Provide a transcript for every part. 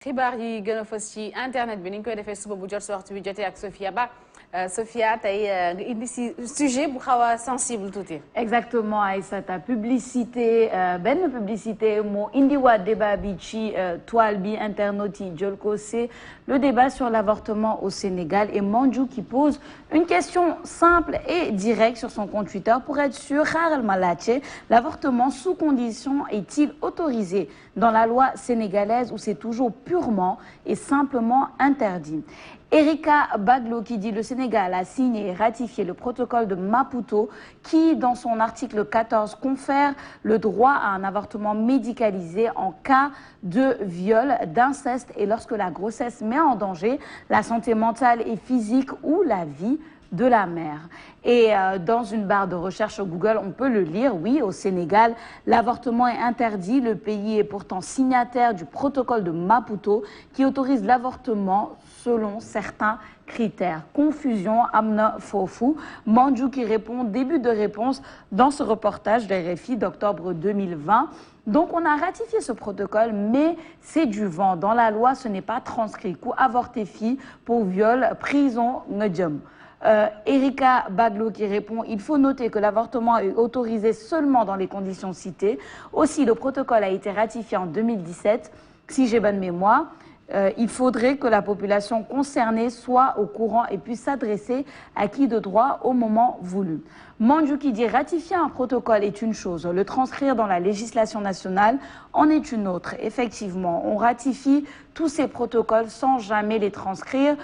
xibaar yi gën a fës ci internet bi ni ñu koy defee suba bu jot si waxtu bi jotee ak Sophia Ba Sophia tey nga indi si sujet bu xaw a sensible tuuti. Exactement Aïssata publicité benn publicité moo indiwaat débat bi ci toile bi internautes yi jël ko c'est le débat sur l'avortement au Sénégal et Mandiou qui pose une question simple et directe sur son compte Twitter pour être sûr xaaral ma laajte l'avortement sous condition est-il autorisé dans la loi sénégalaise ou c'est toujours purement et simplement interdit. Erika Baglo qui dit le Sénégal a signé et ratifié le protocole de Maputo qui, dans son article 14, confère le droit à un avortement médicalisé en cas de viol, d'inceste et lorsque la grossesse met en danger la santé mentale et physique ou la vie de la mère. Et dans une barre de recherche Google, on peut le lire, oui, au Sénégal, l'avortement est interdit. Le pays est pourtant signataire du protocole de Maputo qui autorise l'avortement selon certains critères. Confusion, amna fofou. Mandiou qui répond, début de réponse dans ce reportage de RFI d'octobre 2020. Donc on a ratifié ce protocole, mais c'est du vent. Dans la loi, ce n'est pas transcrit. Coup avorté fille pour viol, prison, ngedjem. Erika Baglo qui répond, il faut noter que l'avortement est autorisé seulement dans les conditions citées. Aussi, le protocole a été ratifié en 2017. Si j'ai bonne mémoire, il faudrait que la population concernée soit au courant et puisse s'adresser à qui de droit au moment voulu. Mandiou qui dit ratifier un protocole est une chose, le transcrire dans la législation nationale en est une autre. Effectivement, on ratifie tous ces protocoles sans jamais les transcrire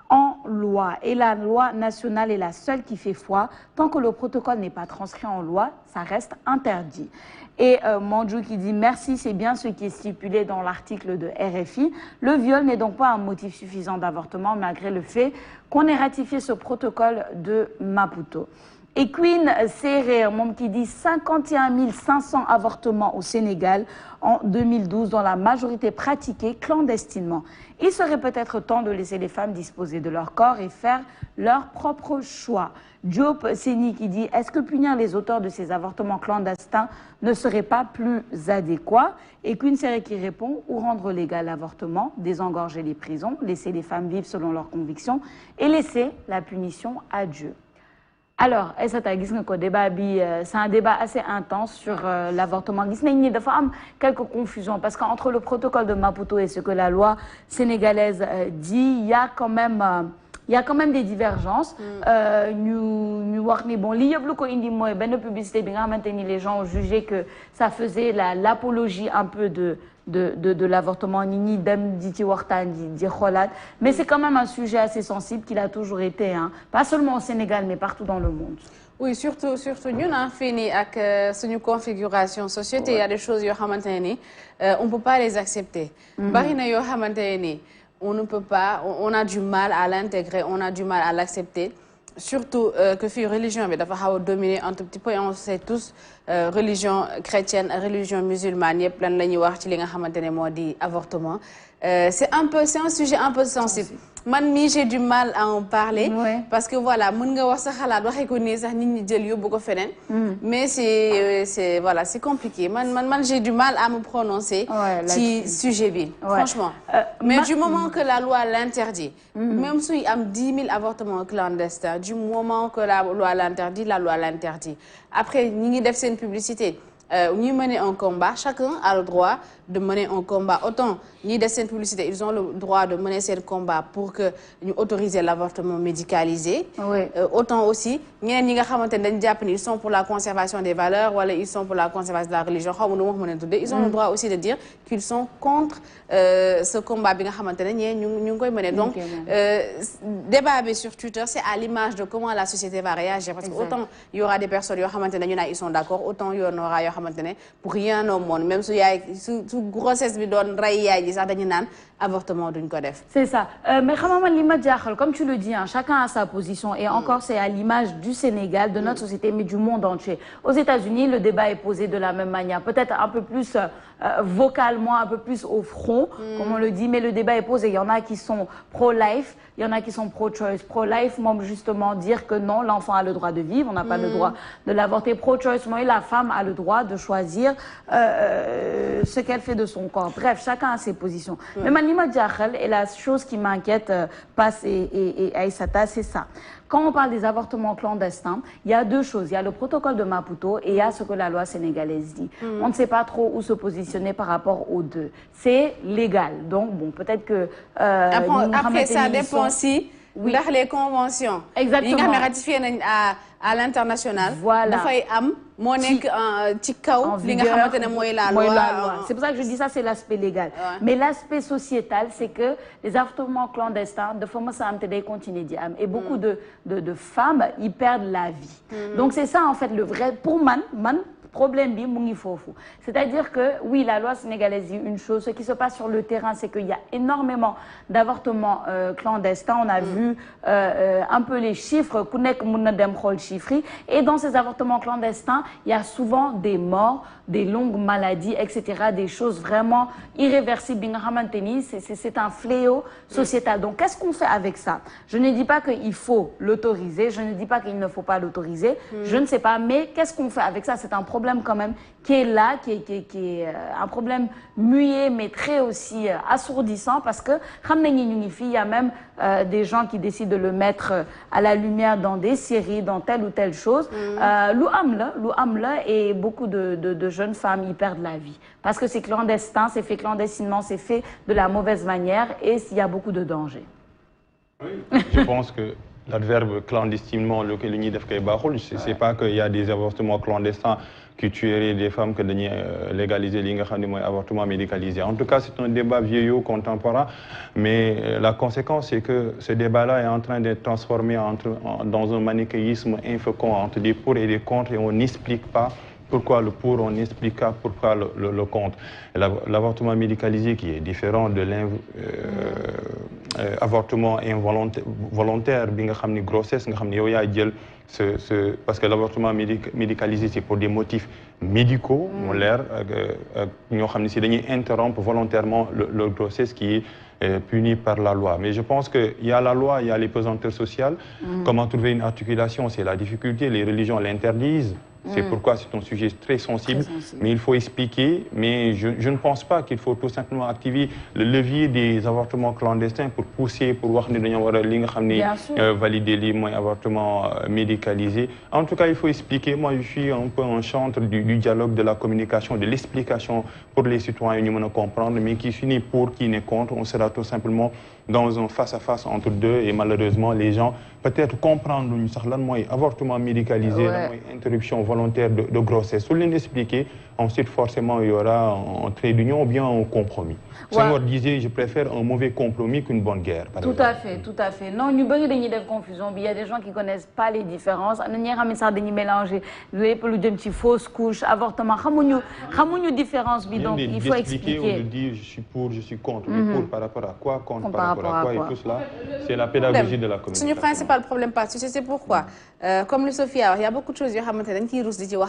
en loi. Et la loi nationale est la seule qui fait foi. Tant que le protocole n'est pas transcrit en loi, ça reste interdit. Et Mandiou qui dit merci, c'est bien ce qui est stipulé dans l'article de RFI. Le viol n'est donc pas un motif suffisant d'avortement malgré le fait qu'on ait ratifié ce protocole de Maputo. Et Queen Serrer, moom qui dit 51 500 avortements au Sénégal en 2012, dont la majorité pratiquée clandestinement. Il serait peut-être temps de laisser les femmes disposer de leur corps et faire leur propre choix. Diop Seni qui dit est-ce que punir les auteurs de ces avortements clandestins ne serait pas plus adéquat? Et Queen Serrer qui répond ou rendre légal l'avortement, désengorger les prisons, laisser les femmes vivre selon leurs convictions et laisser la punition à Dieu. Alors, Aïssata, gis nga ko débat bi c'est un débat assez intense sur l'avortement. Gis nañ ni dafa am quelques confusions parce qu'entre le protocole de Maputo et ce que la loi sénégalaise dit, il y a quand même des divergences. ñu wax ni bon li yëpp lu ko indi mooy benn publicité bi nga xamante ni les gens ont jugé que ça faisait l'apologie un peu de l'avortement nit ñi dem di ci waxtaan di xoolaat mais c'est quand même un sujet assez sensible qu'il a toujours été hein, pas seulement au Sénégal mais partout dans le monde. Oui, surtout ñun fii nii ak suñu configuration société il y a des choses yoo xamante ne ni on peut pas les accepter. Bari na yoo xamante ne ni on ne peut pas, on a du mal à l'intégrer, on a du mal à l'accepter. Surtout que fii religion bi dafa xaw a dominer un tout petit peu et on sait tous religion chrétienne religion musulmane yëpp lan la ñuy wax ci li nga xamante ne moo di avortement. C'est un sujet un peu sensible. Man mii j'ai du mal à en parler. Parce que voilà mën nga wax sa xalaat waxee ko nii sax nit ñi jël yóbbu ko feneen. Mais c'est voilà c'est compliqué man j'ai du mal à me prononcer. ci sujet bi. franchement. Mais du moment que la loi l'interdit. Même suy am 10 000 avortements clandestins du moment que la loi l'interdit. Après ñi ngi def seen publicité. Ñuy mener un combat, chacun a le droit de mener un combat. Autant ñi def seen publicité, ils ont le droit de mener seen combat pour que ñu autoriser l'avortement médicalisé. Autant aussi ñeneen ñi nga xamante ne dañu jàpp ni ils sont pour la conservation des valeurs wala ils sont pour la conservation de la religion xaw ma nu ma ko mën a tuddee. Ils ont le droit aussi de dire qu'ils sont contre ce combat bi nga xamante ne ñee ñu ngi koy mener. Donc débat bi sur Twitter c'est à l'image de comment la société va réagir parce que autant il y aura des personnes yoo xamante ne ñu naan ils sont d'accord autant il y en aura yoo xamante ne pour rien au monde même su grossesse bi doon rey yaay ji sax dañu naan avortement duñ ko def. C'est ça mais xam nga man li ma jaaxal comme tu le dis hein, chacun a sa position et encore c'est à l'image du Sénégal de notre société mais du monde entier. Aux États-Unis le débat est posé de la même manière peut-être un peu plus vocalement un peu plus au front comme on le dit mais le débat est posé. Il y en a qui sont pro-life, il y en a qui sont pro-choice. Pro-life moom justement dire que non l'enfant a le droit de vivre, on n'a pas le droit de l'avorter. Pro-choice mooy la femme a le droit de choisir ce qu'elle fait de son corps. Bref chacun a ses positions. Mais man lima diakhal et la chose qui m'inquiète passe et Aïssata, c'est ça. Quand on parle des avortements clandestins, il y a deux choses. Il y a le protocole de Maputo et il y a ce que la loi sénégalaise dit. On ne sait pas trop où se positionner par rapport aux deux. C'est légal. Donc, bon, peut-être que... après, ça dépend aussi de les conventions. Exactement. Il y a ratifié à l'international. Voilà. C'est pour ça que je dis ça, c'est l'aspect légal. Ouais. Mais l'aspect sociétal, c'est que les avortements clandestins, de fois, ça continue. Et beaucoup de femmes, ils perdent la vie. Donc c'est ça, en fait, le vrai... Pour man problème bi mu ngi fofu. C'est-à-dire que oui, la loi sénégalaise dit une chose, ce qui se passe sur le terrain, c'est qu'il y a énormément d'avortements clandestins. On a vu un peu les chiffres, et dans ces avortements clandestins, il y a souvent des morts, des longues maladies, etc., des choses vraiment irréversibles. C'est un fléau sociétal. Donc qu'est-ce qu'on fait avec ça? Je ne dis pas qu'il faut l'autoriser, je ne dis pas qu'il ne faut pas l'autoriser, je ne sais pas, mais qu'est-ce qu'on fait avec ça? C'est un problème quand même qui est là, qui est un problème muet mais très aussi assourdissant, parce que il y a même des gens qui décident de le mettre à la lumière dans des séries, dans telle ou telle chose. Et beaucoup de jeunes femmes y perdent la vie parce que c'est clandestin, c'est fait clandestinement, c'est fait de la mauvaise manière et il y a beaucoup de dangers. Oui, je pense que l'adverbe clandestinement, c'est pas qu'il y a des avortements clandestins qui tueraient des femmes que de légaliser l'avortement médicalisé. En tout cas, c'est un débat vieillot contemporain, mais la conséquence, c'est que ce débat-là est en train d'être transformé dans un manichéisme infécond entre des pour et des contre, et on n'explique pas pourquoi le pour, on n'explique pas pourquoi le contre. L'avortement médicalisé qui est différent de l'avortement involontaire, grossesse, parce que l'avortement médicalisé, c'est pour des motifs médicaux, c'est interrompre volontairement le grossesse qui est puni par la loi. Mais je pense qu'il y a la loi, il y a les pesanteurs sociales. Comment trouver une articulation? C'est la difficulté, les religions l'interdisent. C'est pourquoi c'est un sujet très sensible, mais il faut expliquer. Mais je ne pense pas qu'il faut tout simplement activer le levier des avortements clandestins pour pousser, pour voir valider les avortements médicalisés. En tout cas, il faut expliquer. Moi, je suis un peu un chantre du dialogue, de la communication, de l'explication pour les citoyens, nous comprendre, mais qui finit pour, qui n'est contre. On sera tout simplement dans un face-à-face entre deux, et malheureusement, les gens peut-être comprendre avortement médicalisé, interruption volontaire de grossesse. Sous l'expliquer, ensuite forcément il y aura un trait d'union ou bien un compromis. Senghor disait, je préfère un mauvais compromis qu'une bonne guerre. Tout à fait, tout à fait. Non, nous avons des confusions. Il y a des gens qui ne connaissent pas les différences. Nous avons mélangé les fausses couches, avortement. Nous avons une différence, donc il faut expliquer. On dit, je suis pour, je suis contre. Mais pour par rapport à quoi, contre par rapport à quoi, et tout cela, c'est la pédagogie de la communication. C'est le principal problème, c'est pourquoi. Comme le Sophia, il y a beaucoup de choses qui sont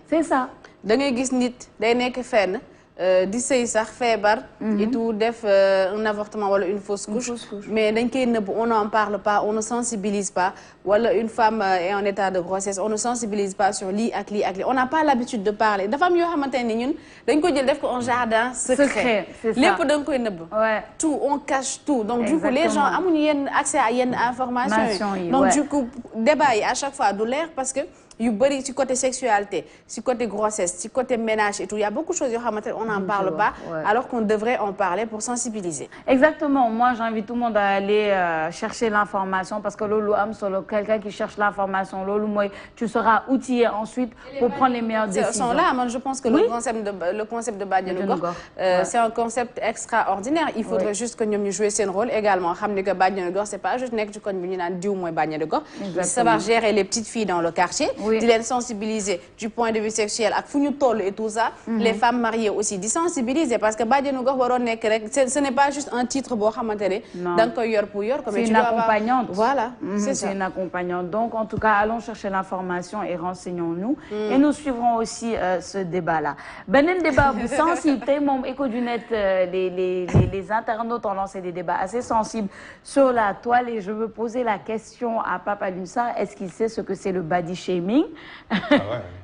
c'est ça. Da ngay gis nit day nekk fenn di sëy sax feebar et tout def un avortement wala une fausse couche mais dañ koy nëbb, on n'en parle pas, on ne sensibilise pas. Wala une femme est en état de grossesse, on ne sensibilise pas sur lii ak lii ak lii, on n'a pas l'habitude de parler. Dafa am yoo xamante ne ñun dañ ko jël def ko un jardin secret, c'est ça. lépp da nga koy nëbb, tout, on cache tout. Donc du coup les gens amuñu yenn accès à yenn information yi. Donc du coup débat yi à chaque fois du leer parce que yu bari ci côté sexualité, ci côté grossesse, ci côté ménage et tout, il y a beaucoup de choses on n'en parle pas, alors qu'on devrait en parler pour sensibiliser. Exactement. Moi, j'invite tout le monde à aller chercher l'information, parce que quelqu'un qui cherche l'information, tu seras outillé ensuite pour prendre les meilleures décisions. Là, moi, je pense que le concept de Badiane Gor, c'est un concept extraordinaire. Il faudrait juste que nous jouions ce rôle également. Que Badiane Gor, c'est pas juste savoir gérer les petites filles dans le quartier, de les sensibiliser du point de vue sexuel, et tout ça, les femmes mariées aussi, de sensibiliser, parce que ce n'est pas juste un titre c'est une accompagnante. Voilà, c'est une accompagnante. Donc en tout cas, allons chercher l'information et renseignons-nous, et nous suivrons aussi ce débat-là. Un débat sensible, Écho du Net, les internautes ont lancé des débats assez sensibles sur la toile, et je veux poser la question à Papa Lunsar, est-ce qu'il sait ce que c'est le body shaming? shaming. Ah ouais.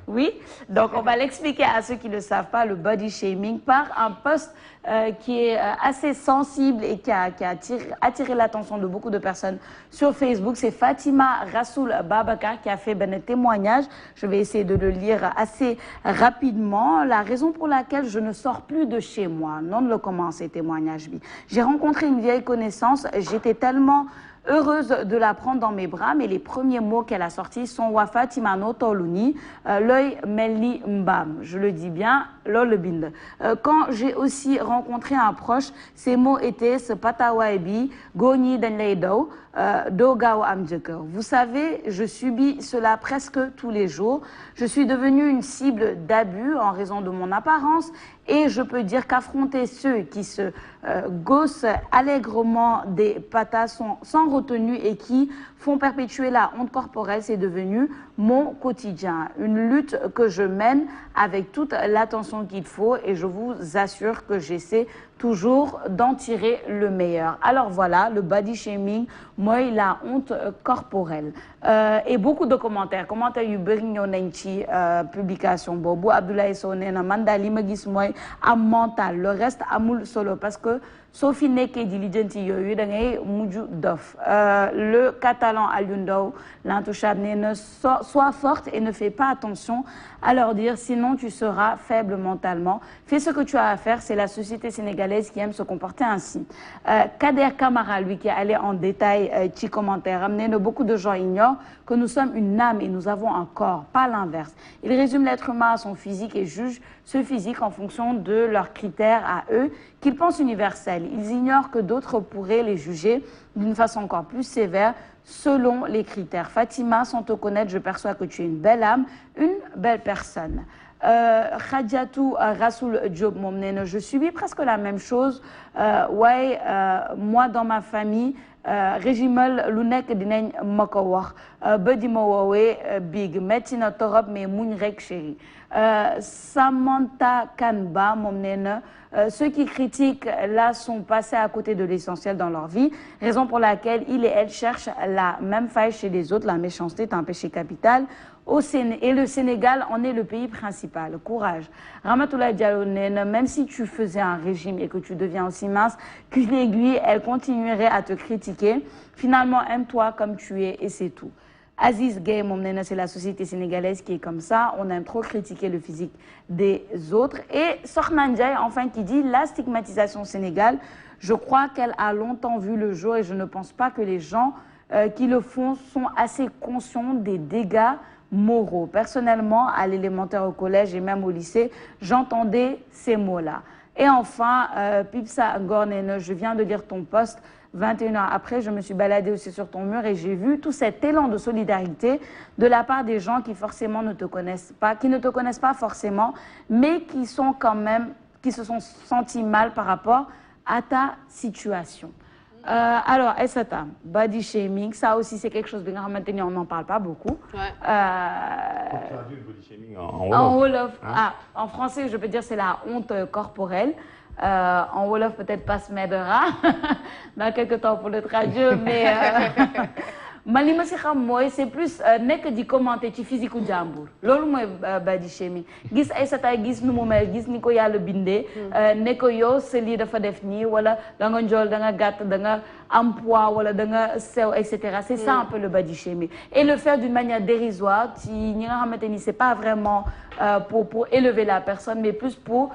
Oui, donc on va l'expliquer à ceux qui ne le savent pas, le body shaming, par un post qui est assez sensible et qui a attiré l'attention de beaucoup de personnes sur Facebook. C'est Fatima Rassoul Babakar qui a fait un témoignage. Je vais essayer de le lire assez rapidement. La raison pour laquelle je ne sors plus de chez moi, non le comment ces témoignages. J'ai rencontré une vieille connaissance, j'étais tellement heureuse de la prendre dans mes bras, mais les premiers mots qu'elle a sortis sont Wafa Timano Toluni, l'œil Melni Mbam. Je le dis bien, lol bind. Quand j'ai aussi rencontré un proche, ces mots étaient ce patawaibi, goni denleido, dogao amjeker. Vous savez, je subis cela presque tous les jours. Je suis devenue une cible d'abus en raison de mon apparence. Et je peux dire qu'affronter ceux qui se gossent allègrement des patas sans retenue et qui font perpétuer la honte corporelle, c'est devenu mon quotidien. Une lutte que je mène avec toute l'attention qu'il faut et je vous assure que j'essaie toujours d'en tirer le meilleur. Alors voilà, le body shaming, moi, la honte corporelle. Et beaucoup de commentaires. Commentaires yu bëri ñëw nañ ci publication boobu. Abdoulaye Sow nee na man daal li ma gis mooy am mental. Le reste amul solo parce que soo fi nekkee di lijjanti yooyu da ngay mujj dof. Le catalan Alioune Ndao l'intouchable nee na sois forte et ne fais pas attention à leur dire sinon tu seras faible mentalement. Fais ce que tu as à faire, c'est la société sénégalaise qui aime se comporter ainsi. Kader Kamara, lui, qui est allé en détail ci commentaire, nee na beaucoup de gens ignorent que nous sommes une âme et nous avons un corps, pas l'inverse. Il résume l'être humain à son physique et juge ce physique en fonction de leurs critères à eux qu'ils pensent universels. Ils ignorent que d'autres pourraient les juger d'une façon encore plus sévère selon les critères. Fatima, sans te connaître, je perçois que tu es une belle âme, une belle personne. Khadiatou Rassoul Diop moom nee na je subis presque la même chose. Ouais, moi dans ma famille régimal lu nekk dinañ ma ko wax ba di ma woowee big metti na torop mais muñ rek chéri. Samantha Kanba moom nee na ceux qui critiquent là sont passés à côté de l'essentiel dans leur vie, raison pour laquelle il et elle cherchent la même faille chez les autres. La méchanceté est un péché capital. Et le Sénégal en est le pays principal. Courage. Ramatoulaye Diallo nee na même si tu faisais un régime et que tu deviens aussi mince qu'une aiguille, elle continuerait à te critiquer. Finalement, aime-toi comme tu es et c'est tout. Aziz Gueye moom nee na c'est la société sénégalaise qui est comme ça. On aime trop critiquer le physique des autres. Et Sokhna Ndiaye, enfin, qui dit la stigmatisation au Sénégal, je crois qu'elle a longtemps vu le jour et je ne pense pas que les gens qui le font sont assez conscients des dégâts moraux. Personnellement, à l'élémentaire, au collège et même au lycée, j'entendais ces mots-là. Et enfin, Pipsa Gornene, je viens de lire ton post. 21 ans après, je me suis baladée aussi sur ton mur et j'ai vu tout cet élan de solidarité de la part des gens qui forcément ne te connaissent pas, qui ne te connaissent pas forcément, mais qui sont quand même, qui se sont sentis mal par rapport à ta situation. Alors, Aïssata, body shaming, ça aussi c'est quelque chose, maintenant on n'en parle pas beaucoup. Ouais. Traduire body shaming en Wolof. Hein? Ah, en français, je peux dire c'est la honte corporelle. En Wolof, peut-être pas se m'aidera dans quelques temps pour le traduire, mais man li ma si xam mooy c'est plus nekk di commenter ci physique u jàmbur loolu mooy body shaming gis Aïssata gis nu mu mel gis ni ko yàlla bindee ne ko yow sa lii dafa def nii wala da nga njool da nga gàtt da nga am poids wala da nga sew et cetera c'est ça un peu le body shaming et le faire d'une manière dérisoire ci ñi nga xamante ni c'est pas vraiment pour élever la personne mais plus pour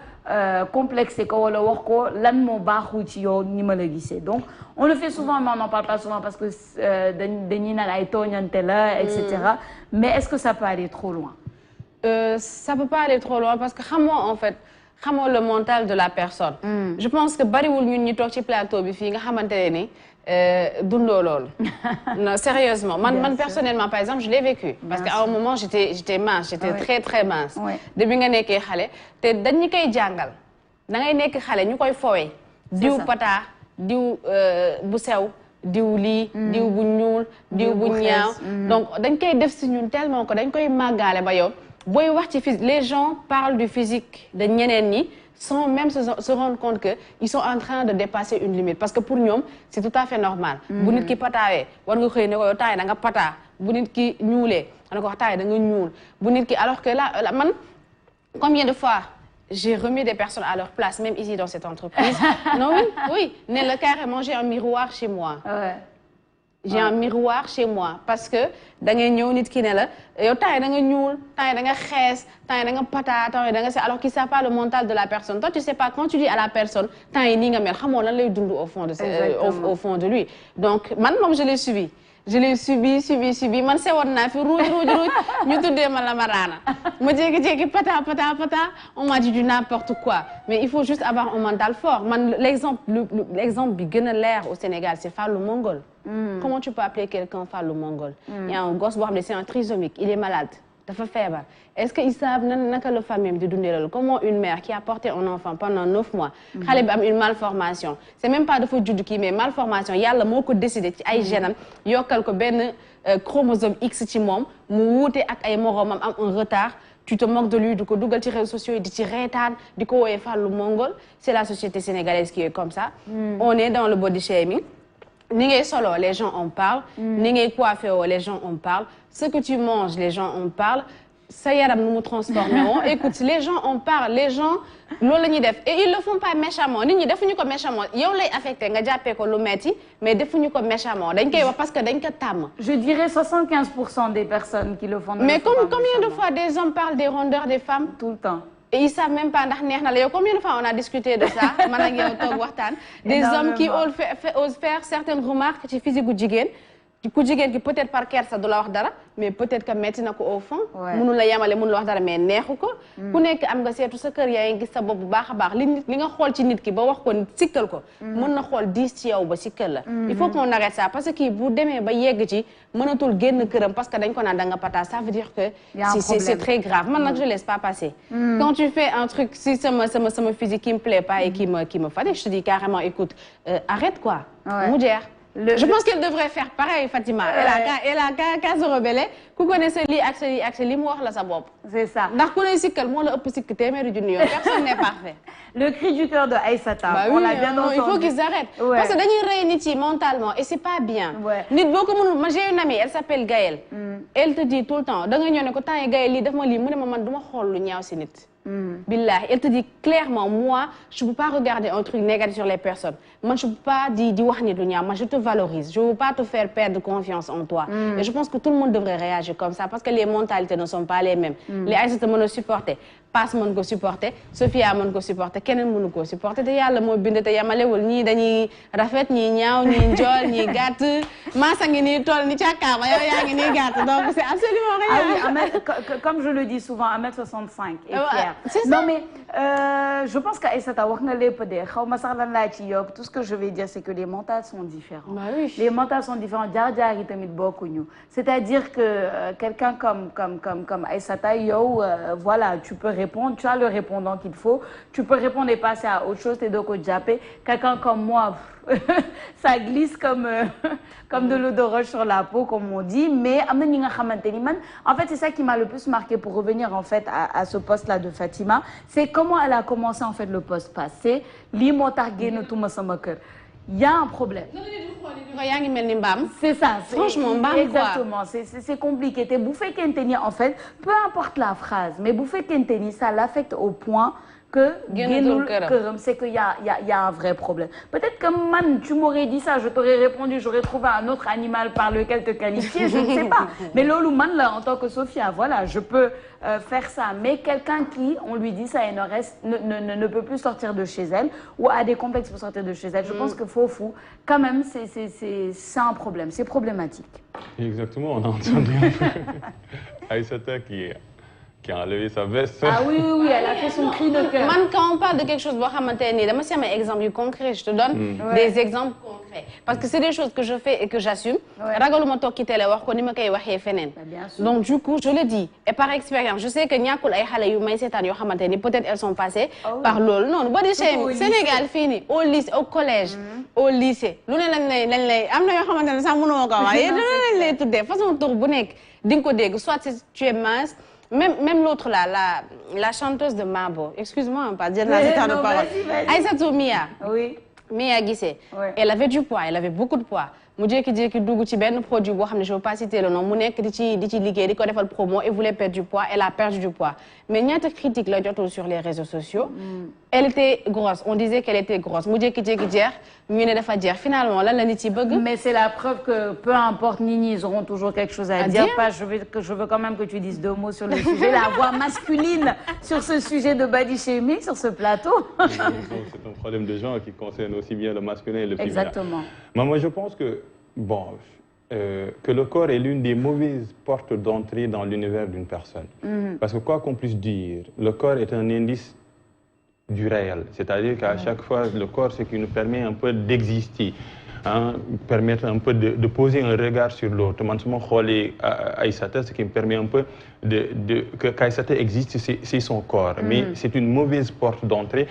complexer ko wala wax ko lan moo baaxul ci yow ni ma la gisee donc on le fait souvent mais on n'en parle pas souvent parce que dañuy naan ay tooñante la et cetera mais est-ce que ça peut aller trop loin? Ça peut pas aller trop loin parce que xamoo en fait xamoo le mental de la personne. Je pense que bariwul ñun ñi toog ci plateau bi fii nga xamante ne ni dundoo loolu. Non sérieusement man personnellement par exemple je l'ai vécu. Parce qu'à un moment j'étais mince j'étais très mince. Depuis nga nekkee xale te dañu koy jàngal da ngay nekk xale ñu koy fowee. diw pata diw bu sew. diw lii diw bu ñuul diw bu ñaaw donc dañ koy def si ñun tellement que dañ koy màggaale ba yow booy wax ci physique les gens parlent du physique de ñeneen ñi sans même se rendre compte qu'ils sont en train de dépasser une limite. Parce que pour nous, c'est tout à fait normal. Si vous qui patawé, war nga xey ne ko tay da nga pata, bu nit ki ñuulé, da ko tay da nga ñuul. Bu nit ki alors que là man combien de fois j'ai remis des personnes à leur place même ici dans cette entreprise. Non oui, Nella carrément j'ai un miroir chez moi. Ouais. J'ai un miroir chez moi parce que da ngay ñëw nit ki ne la yow tay da nga ñuul tay da nga xees tay da nga pata tay da nga alors qu'il sait pas le mental de la personne. Toi tu sais pas quand tu dis à la personne tay ni nga mel xamoo lan lay dund au fond de au fond de lui. Donc man moom je l'ai subi. Je l'ai subi man sewoon naa fi ruuj ñu tuddee ma la marana ma jékki-jékki pata on m'a dit du n'importe quoi mais il faut juste avoir un mental fort. Man l'exemple bi gën a leer au Sénégal c'est Fallou Mongol. Comment tu peux appeler quelqu'un Fallou Mongol? Il y a un gosse boo xam ne c'est un trisomique, il est malade dafa feebar. Est-ce qu'ils savent naka la famille di dundee loolu? Comment une mère qui a porté un enfant pendant 9 mois xale bi am une malformation, c'est même pas dafa judd kii mais malformation yàlla moo ko décidé ci ay gènam yokkal ko benn chromosome X ci moom mu wuute ak ay moromam am un retard. Tu te moques de lui, di ko dugal ci réseaux sociaux yi di ci reetaan di ko wooyee Fallou Mongol. C'est la société sénégalaise qui est comme ça. On est dans le body shaming. Ni ngay solo, les gens en parlent. Ni ngay coiffé, les gens en parlent. Ce que tu manges, les gens en parlent. Ça yaram nous transformerons. Écoute, les gens en parlent, les gens loolu la ñuy def et ils le font pas méchamment. Nit ñi defuñu ko méchamment. Yow lay affecté nga jàppee ko lu metti mais defuñu ko méchamment. Dañ koy wax parce que dañ ko tàmm. Je dirais 75% des personnes qui le font. Mais combien de fois des hommes parlent des rondeurs des femmes? Tout le temps. Et ils savent même pas ndax neex na la yow. Combien de fois on a discuté de ça man ak yow toog waxtaan. Des hommes qui osent faire certaines remarques ci physique gu jigéen. ku jigéen ki peut-être par kersa du la wax dara mais peut-être que metti na ko au fond. mënu la yemale mënu la wax dara mais neexu ko. ku nekk am nga seetu sa kër yaa ngi gis sa bopp bu baax a baax li nga xool ci nit ki ba wax ko sikkal ko. mën na xool 10 ci yow ba sikkal la. il faut qu'on arrête ça parce que kii bu demee ba yegg ci mënatul génn këram parce que dañ ko naan da nga pata ça veut dire que. c'est très grave man nag je laisse pas passer. Quand tu fais un truc si sama physique qui me plaît pas et qui me fatigue je te dis carrément écoute arrête quoi. mu jeex. Je pense qu'elle devrait faire pareil, Fatima. Elle a qu'à se rebeller. Ku connaît ce lit ak li mu wax la sa bopp. C'est ça. Ndax ku lay sikkal moo la ëpp sikk téeméeri junni yoon. Personne n'est parfait. Le cri du cœur de Aïssata. Bah on oui, l'a bien entendu. Il faut qu'ils arrêtent. Parce que dañuy rey nit yi mentalement et c'est pas bien. Nit boo ko mënul ma j'ai une amie elle s'appelle Gaëlle. Elle te dit tout le temps da nga ñëw ne ko temps yi Gaëlle lii daf ma lii mu ne ma man du ma xool lu ñaaw si nit. Billahi, elle te dit clairement, moi, je ne peux pas regarder un truc négatif sur les personnes. Moi, je ne peux pas dire moi, je te valorise. Je ne veux pas te faire perdre confiance en toi. Et je pense que tout le monde devrait réagir comme ça parce que les mentalités ne sont pas les mêmes. Les Aïssata mën a supporter, Passe mën ko supporter, Sophia mën ko supporter, keneen mënu ko supporter te yàlla moo bind te yamalewul ñii dañuy rafet ñii ñaaw ñii njool ñii gàtt maasa ngi nii toll ni càkkaaba yow yaa ngi nii gàtt donc c'est absolument rien. Ah oui, comme je le dis souvent 1m65 et fier. Non mais je pense qu'Aïssata wax nga lépp de xaw ma sax lan laa ci yokk tout ce que je vais dire c'est que les mentales sont différents. Bah oui. Les mentales sont différents jaar-jaar yi tamit bokkuñu. C'est-à-dire que quelqu'un comme Aïssata yow voilà tu peux répondre, tu as le répondant qu'il faut, tu peux répondre et passer à autre chose, t'es doo ko jàppe. Quelqu'un comme moi ça glisse comme de l'eau de roche sur la peau comme on dit, mais am na ñi nga xamante ni man en fait c'est ça qui m'a le plus marqué pour revenir en fait à ce poste là de Fatima, c'est comment elle a commencé en fait le poste passé lii moo tax génnatuma sama kër. Il y a un problème. C'est ça. Franchement, mbam exactement. C'est compliqué. Te bu fekkente ni en fait, peu importe la phrase, mais bu fekkente ni ça l'affecte au point que c'est qu'il y a un vrai problème. Peut-être que man, tu m'aurais dit ça, je t'aurais répondu, j'aurais trouvé un autre animal par lequel te qualifier, je ne sais pas. Mais lolo man là, en tant que Sophia, voilà, je peux faire ça. Mais quelqu'un qui, on lui dit ça et ne peut plus sortir de chez elle ou a des complexes pour sortir de chez elle, je pense que fou, quand même, c'est un problème, c'est problématique. Exactement, on a entendu Aïssata qui a enlevé sa veste. Ah oui, elle a fait son cri de cœur. Man, quand on parle de quelque chose, dama si am exemple concret, je te donne des exemples concrets. Parce que c'est des choses que je fais et que j'assume. Ragaluma toog ki télé wax ko ni ma koy waxee feneen. Donc du coup, je le dis. Et par expérience, je sais que ñàkkul ay xale yu may seetaan yoo xamante ni peut-être elles sont passées par loolu. Non, body shaming Sénégal fii nii au lycée, au collège, au lycée. Lu ne lañ lay am na yoo xamante ne sax mënoo ko wax. Lu ne lañ lay tuddee façon tur bu nekk di nga ko dégg soit tu es mince. même l'autre là, la chanteuse de Mabo, excuse-moi, pas dire la citane de parole. Aïssatou Mia. Oui. Mia Guissé. Ouais. Elle avait du poids, elle avait beaucoup de poids. mu jékki-jékki dugg ci benn produit boo xam ne je veux pas citer le nom mu nekk di ci liggéey di ko defal promo et voulait perdre du poids, elle a perdu du poids mais ñaata critique la jotul sur les réseaux sociaux. Elle était grosse, on disait qu'elle était grosse mu jékki-jékki jeex ñu ne dafa jeex finalement lan la nit yi bëgg. Mais c'est la preuve que peu importe Nini, ils auront toujours quelque chose à dire. Pas, je veux quand même que tu dises 2 mots sur le sujet, la voix masculine sur ce sujet de body shaming sur ce plateau. C'est un problème de genre qui concerne aussi bien le masculin et le féminin. Exactement. Moi, je pense que, bon, que le corps est l'une des mauvaises portes d'entrée dans l'univers d'une personne. Parce que quoi qu'on puisse dire, le corps est un indice du réel. C'est-à-dire qu'à chaque fois, le corps, c'est ce qui nous permet un peu d'exister. Hein, permettre un peu de poser un regard sur l'autre. Aïssata, ce qui me permet un peu qu'Aïssata existe, c'est son corps. Mais c'est une mauvaise porte d'entrée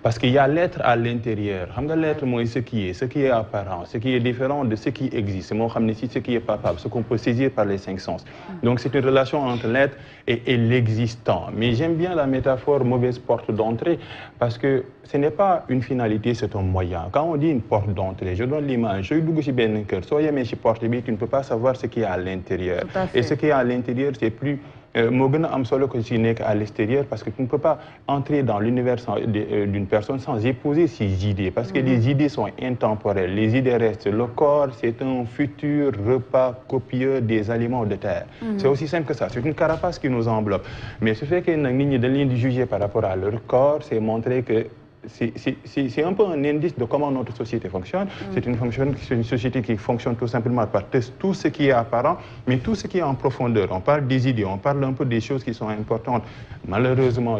parce qu'il y a l'être à l'intérieur. L'être, moi, ce qui est apparent, ce qui est différent de ce qui existe. Ce qui est palpable, ce qu'on peut saisir par les 5 sens. Donc c'est une relation entre l'être et l'existant. Mais j'aime bien la métaphore mauvaise porte d'entrée parce que ce n'est pas une finalité, c'est un moyen. Quand on dit une porte d'entrée, je donne l'image. Tu ne peux pas savoir ce qui est à l'intérieur. Et ce qui est à l'intérieur, c'est plus à l'extérieur parce que tu ne peux pas entrer dans l'univers d'une personne sans épouser ses idées parce que les idées sont intemporelles, les idées restent. Le corps, c'est un futur repas copieux des aliments de terre. C'est aussi simple que ça. C'est une carapace qui nous enveloppe. Mais ce fait que nous juger par rapport à leur corps, c'est montrer que c'est un peu un indice de comment notre société fonctionne. C'est une société qui fonctionne tout simplement par tout ce qui est apparent, mais tout ce qui est en profondeur. On parle des idées, on parle un peu des choses qui sont importantes. Malheureusement,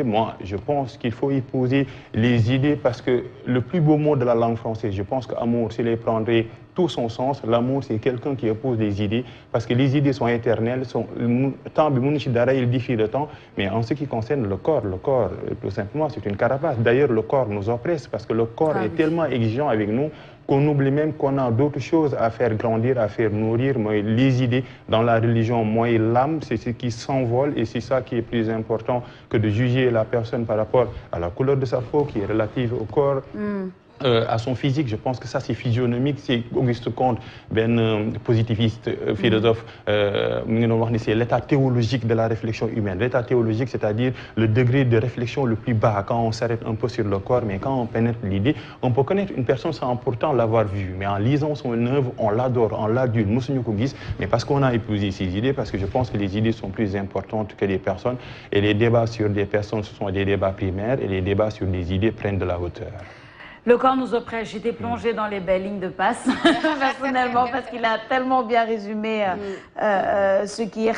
moi, je pense qu'il faut y poser les idées parce que le plus beau mot de la langue française, je pense qu'amour, s'il les prendrait tout son sens, l'amour, c'est quelqu'un qui oppose des idées, parce que les idées sont éternelles, il diffie le temps, mais en ce qui concerne le corps, tout simplement, c'est une carapace. D'ailleurs, le corps nous oppresse, parce que le corps est tellement exigeant avec nous, qu'on oublie même qu'on a d'autres choses à faire grandir, à faire nourrir. Moi, les idées dans la religion, moi, l'âme, c'est ce qui s'envole, et c'est ça qui est plus important que de juger la personne par rapport à la couleur de sa peau, qui est relative au corps. À son physique, je pense que ça c'est physionomique, c'est Auguste Comte, positiviste, philosophe, c'est l'état théologique de la réflexion humaine. L'état théologique, c'est-à-dire le degré de réflexion le plus bas, quand on s'arrête un peu sur le corps, mais quand on pénètre l'idée, on peut connaître une personne sans pourtant l'avoir vue, mais en lisant son œuvre, on l'adore, on l'adule, mais parce qu'on a épousé ces idées, parce que je pense que les idées sont plus importantes que les personnes, et les débats sur des personnes, ce sont des débats primaires, et les débats sur des idées prennent de la hauteur. Le corps nous oppresse. J'étais plongée dans les belles lignes de passe, personnellement, parce qu'il a tellement bien résumé ce qui est.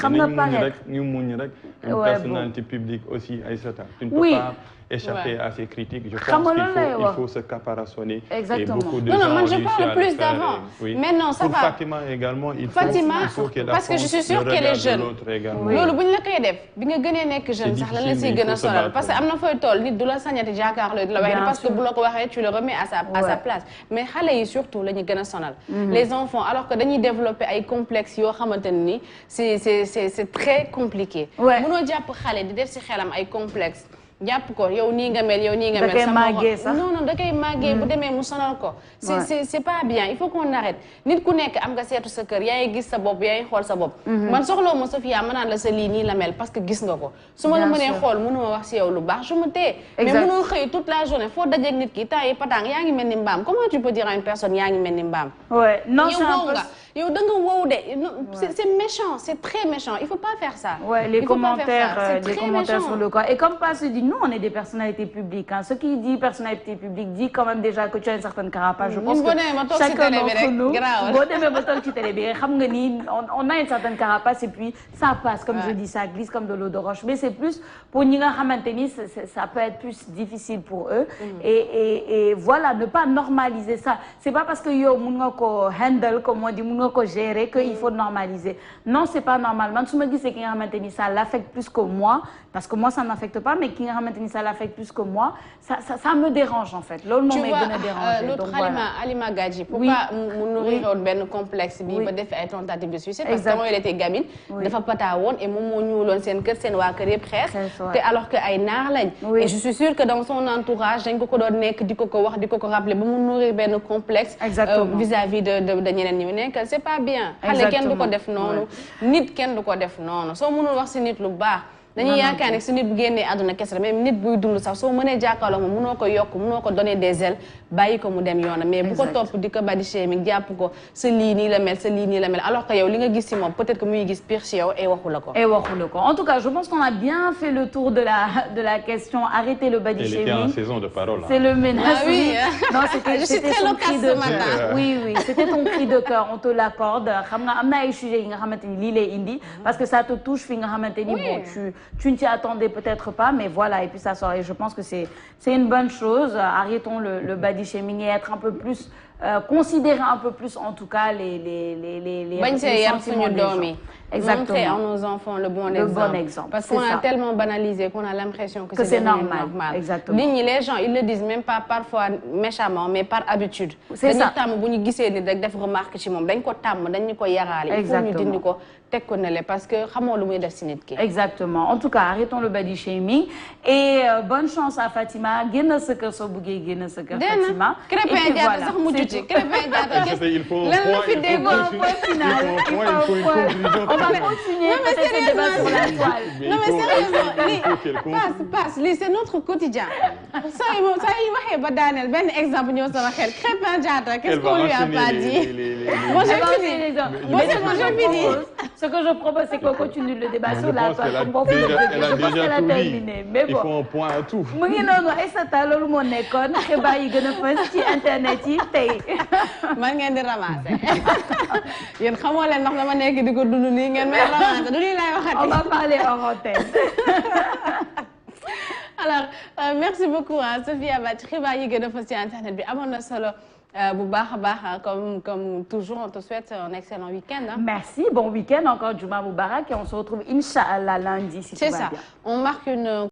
Une personnalité publique aussi, Aïssata. Tu ne peux pas échapper à ces critiques. Je pense qu'il faut se caparaçonner. Exactement. Et beaucoup de non, gens moi je parle plus d'avant. Oui. Mais non, ça pour va. Fatima également, il faut qu'elle parce que je suis sûre qu'elle est jeune. Loolu bu ñu la koy def bi nga gënee nekk jeune sax lan la siy gën a sonal parce que am na fooy toll nit du la sañati jàkkaarloo di la wax parce que bu la ko waxee tu le remets à sa place. Mais xale yi surtout la ñu gën a sonal. Les enfants alors que dañuy développer ay complexes yoo xamante ni c'est très compliqué. Mënoo jàpp xale di def si xelam ay complexes. jàpp ko yow nii nga mel non da koy màggee bu demee mu sonal ko c'est pas bien, il faut qu'on arrête. Nit ku nekk am nga seetu sa kër yaa ngi gis sa bopp yaa ngi xool sa bopp man soxlawu ma Sophia ma naan la sa lii nii la mel parce que gis nga ko su ma la mënee xool mënuma wax si yow lu baax je me tais mais mënoo xëy toute la journée foo dajeeg nit ki temps yi patang yaa ngi mel ni mbaam comment tu peux dire à une personne yaa ngi mel ni mbaam yow da nga wow de c'est méchant, c'est très méchant, il faut pas faire ça. Les commentaires sur le corps et comme pas se dit nous on est des personnalités publiques hein. Ce qui dit personnalité publique dit quand même déjà que tu as une certaine carapace. Je pense que chacun d'entre nous on a une certaine carapace et puis ça passe comme je dis, ça glisse comme de l'eau de roche, mais c'est plus pour ñi nga xamanteni ça peut être plus difficile pour eux et voilà, ne pas normaliser ça. C'est pas parce que yow mun nga ko handle comme on dit mun nga ko gérer qu'il faut normaliser. Non, c'est pas normal. Man su ma gisee ki nga xamanteni ça l'affecte plus que moi parce que moi ça m'affecte pas, mais ki nga ça l'affecte plus que moi, ça me dérange en fait. Loolu moom may gën a déranger. L'autre Halima Gadji, pourquoi mu nourrir benn complexe bi ba def ay tentatives de suicide parce que quand elle était gamine dafa pata woon et moom moo ñuuloon seen kër seen waa kër yëpp xees te alors que ay naar lañ et je suis sûre que dans son entourage dañ ko doon nekk di ko wax di ko rappeler ba mu nourrir benn complexe vis-à-vis de ñeneen ñi nekkal c'est pas bien xale kenn du ko def noonu nit kenn du ko def noonu soo mënul wax si nit lu baax dañuy yaakaar ne si nit bu génnee àdduna kese la même nit buy dund sax soo mënee jàkkaarloo moom mënoo ko yokk mënoo ko donner des ailes bàyyi ko mu dem yoona mais bu ko topp di ko body shaming jàpp ko sa lii nii la mel sa lii nii la mel alors que yow li nga gis si moom peut-être que muy gis pire si yow et waxu la ko. En tout cas je pense qu'on a bien fait le tour de la question arrêter le body shaming. Elle était en saison de parole. C'est le ménage. Oui. Non c'était son cri de cœur. Oui c'était ton cri de cœur on te l'accorde xam nga am na ay sujets yi nga xamante ni lii lay indi parce que ça te touche fi nga xamante ni bon tu ne t'y attendais peut-être pas mais voilà et puis ça sort et je pense que c'est une bonne chose. Arrêtons le body shaming et être un peu plus considérer un peu plus en tout cas les sentiments des gens. Exactement. Montrer à nos enfants le bon exemple. Parce qu'on a tellement banalisé qu'on a l'impression que c'est normal. Exactement. Les gens, ils le disent même pas parfois méchamment, mais par habitude. C'est ça. Parce que exactement. En tout cas, arrêtons le body shaming. Et bonne chance à Fatima. Fatima. Il faut un point final. On va continuer ce débat sur la toile. Non mais sérieusement, passe, c'est notre quotidien. Ça il va Daniel, ben exemple ñëw sama xel. Crépin Diatta, qu'est-ce qu'on lui a pas dit? Moi j'ai fini. Ce que je propose c'est qu'on continue le débat sur la toile. Elle a déjà tout dit. Mais bon. Il faut un point à tout. Mu ngi noonu Aïssata loolu moo nekkoon xibaar yi gën a fës ci internet yi tey. Man ngeen di ramasser. Yéen xamoo leen ndax dama nekk di ko dund nii ngeen may ramasser du lii laay waxati. On va parler en antenne. Alors merci beaucoup Sophie Abath xibaar yi gën a fës ci internet bi amoon na solo bu baax a baax comme toujours on te souhaite un excellent week-end. Merci, bon week-end encore Juma Moubarak et on se retrouve Inch'Allah lundi si tout va bien. C'est ça, on marque une